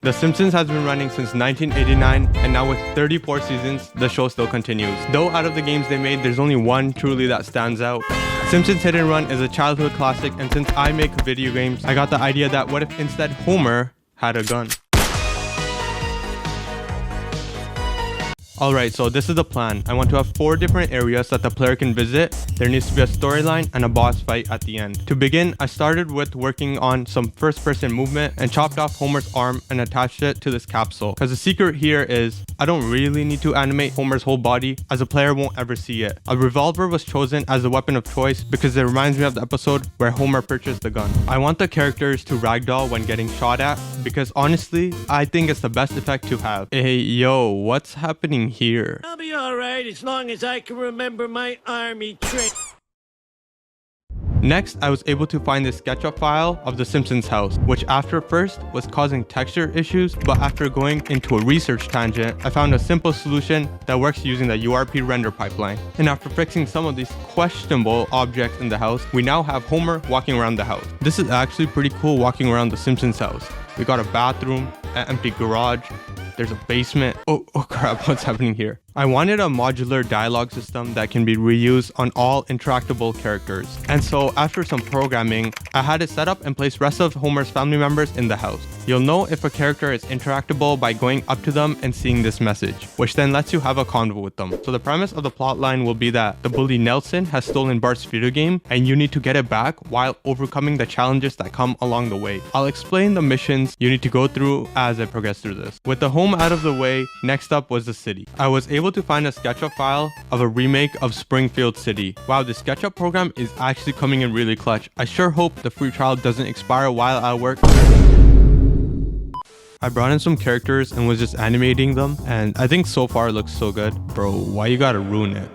The Simpsons has been running since 1989, and now with 34 seasons, the show still continues. Though out of the games they made, there's only one truly that stands out. Simpsons Hit and Run is a childhood classic, and since I make video games, I got the idea that what if instead Homer had a gun? Alright, so this is the plan. I want to have 4 different areas that the player can visit. There needs to be a storyline and a boss fight at the end. To begin, I started with working on some first-person movement and chopped off Homer's arm and attached it to this capsule. Because the secret here is, I don't really need to animate Homer's whole body, as the player won't ever see it. A revolver was chosen as the weapon of choice because it reminds me of the episode where Homer purchased the gun. I want the characters to ragdoll when getting shot at, because honestly, I think it's the best effect to have. Hey, yo, what's happening here? I'll be alright as long as I can remember my army trick. Next, I was able to find this SketchUp file of the Simpsons house, which after first was causing texture issues, but after going into a research tangent, I found a simple solution that works using the URP render pipeline. And after fixing some of these questionable objects in the house, we now have Homer walking around the house. This is actually pretty cool walking around the Simpsons house. We got a bathroom, an empty garage, there's a basement. Oh crap, what's happening here? I wanted a modular dialogue system that can be reused on all interactable characters. And so after some programming, I had it set up and place rest of Homer's family members in the house. You'll know if a character is interactable by going up to them and seeing this message, which then lets you have a convo with them. So the premise of the plotline will be that the bully Nelson has stolen Bart's video game and you need to get it back while overcoming the challenges that come along the way. I'll explain the missions you need to go through as I progress through this. With the home out of the way, next up was the city. I was able to find a SketchUp file of a remake of Springfield City. Wow, the SketchUp program is actually coming in really clutch. I sure hope the free trial doesn't expire while I work. I brought in some characters and was just animating them, and I think so far it looks so good. Bro, why you gotta ruin it?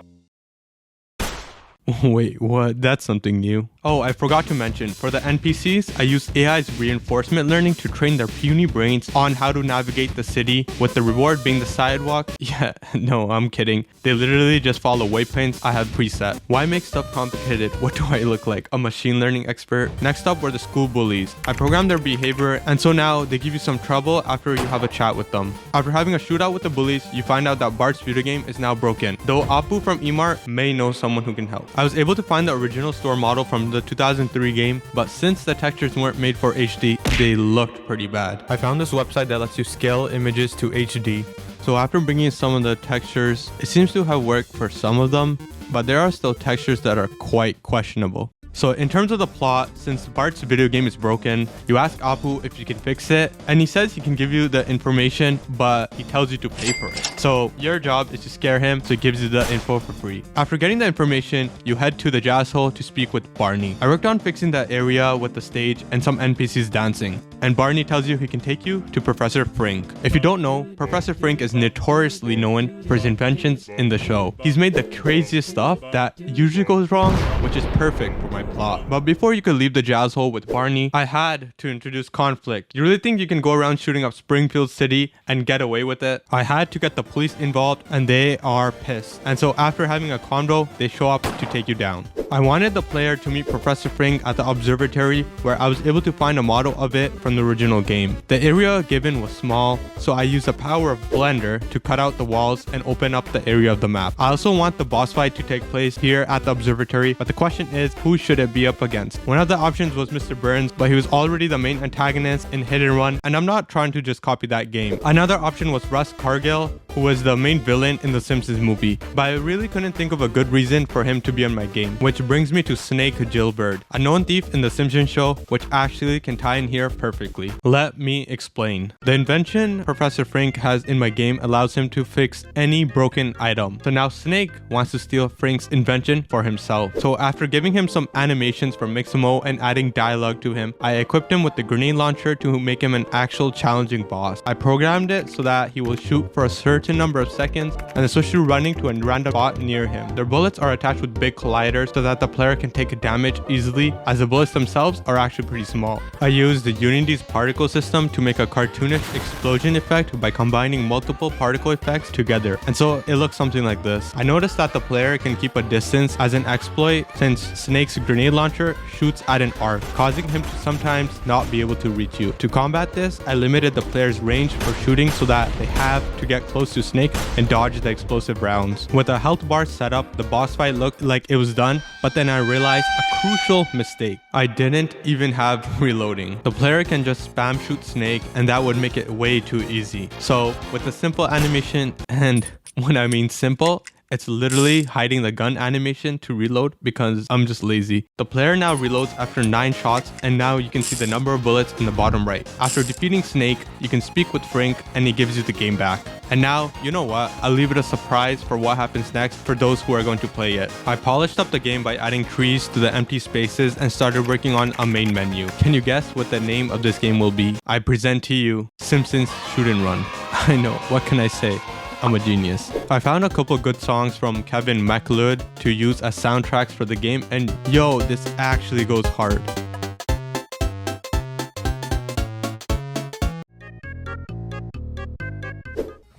Wait, what? That's something new. Oh, I forgot to mention, for the NPCs, I used AI's reinforcement learning to train their puny brains on how to navigate the city, with the reward being the sidewalk. Yeah, no, I'm kidding. They literally just follow waypoints I have preset. Why make stuff complicated? What do I look like? A machine learning expert? Next up were the school bullies. I programmed their behavior, and so now they give you some trouble after you have a chat with them. After having a shootout with the bullies, you find out that Bart's video game is now broken, though Apu from Emart may know someone who can help. I was able to find the original store model from the 2003 game, but since the textures weren't made for HD, they looked pretty bad. I found this website that lets you scale images to HD. So after bringing in some of the textures, it seems to have worked for some of them, but there are still textures that are quite questionable. So in terms of the plot, since Bart's video game is broken, you ask Apu if you can fix it, and he says he can give you the information, but he tells you to pay for it. So your job is to scare him, so he gives you the info for free. After getting the information, you head to the jazz hole to speak with Barney. I worked on fixing the area with the stage and some NPCs dancing, and Barney tells you he can take you to Professor Frink. If you don't know, Professor Frink is notoriously known for his inventions in the show. He's made the craziest stuff that usually goes wrong, which is perfect for my plot. But before you could leave the jazz hole with Barney, I had to introduce conflict. You really think you can go around shooting up Springfield City and get away with it? I had to get the police involved, and they are pissed. And so after having a convo, they show up to take you down. I wanted the player to meet Professor Frink at the observatory, where I was able to find a model of it from the original game. The area given was small, so I used the power of Blender to cut out the walls and open up the area of the map. I also want the boss fight to take place here at the observatory, but the question is, who should it be up against? One of the options was Mr. Burns, but he was already the main antagonist in Hit and Run, and I'm not trying to just copy that game. Another option was Russ Cargill, who was the main villain in the Simpsons movie, but I really couldn't think of a good reason for him to be on my game, which brings me to Snake Gilbert, a known thief in the Simpsons show, which actually can tie in here perfectly. Let me explain. The invention Professor Frink has in my game allows him to fix any broken item. So now Snake wants to steal Frink's invention for himself. So after giving him some animations from Mixmorris and adding dialogue to him, I equipped him with the grenade launcher to make him an actual challenging boss. I programmed it so that he will shoot for a certain certain number of seconds and then switch to running to a random spot near him. Their bullets are attached with big colliders so that the player can take damage easily, as the bullets themselves are actually pretty small. I used the Unity's particle system to make a cartoonish explosion effect by combining multiple particle effects together, and so it looks something like this. I noticed that the player can keep a distance as an exploit since Snake's grenade launcher shoots at an arc, causing him to sometimes not be able to reach you. To combat this, I limited the player's range for shooting so that they have to get close to Snake and dodge the explosive rounds. With a health bar set up, the boss fight looked like it was done, but then I realized a crucial mistake. I didn't even have reloading. The player can just spam shoot Snake and that would make it way too easy. So with a simple animation, and when I mean simple, it's literally hiding the gun animation to reload because I'm just lazy. The player now reloads after 9 shots, and now you can see the number of bullets in the bottom right. After defeating Snake, you can speak with Frink and he gives you the game back. And now, you know what? I'll leave it a surprise for what happens next for those who are going to play it. I polished up the game by adding trees to the empty spaces and started working on a main menu. Can you guess what the name of this game will be? I present to you Simpsons Shoot and Run. I know, what can I say? I'm a genius. I found a couple good songs from Kevin MacLeod to use as soundtracks for the game, and yo, this actually goes hard.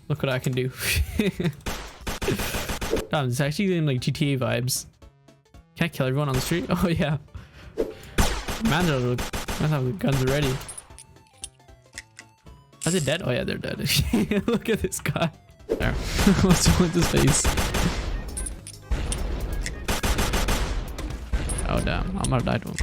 Look what I can do. Damn, it's actually getting like GTA vibes. Can I kill everyone on the street? Oh yeah. Man, have the guns already. Are they dead? Oh yeah, they're dead. Look at this guy. There. What's wrong with his face? Oh damn, I might have died to him.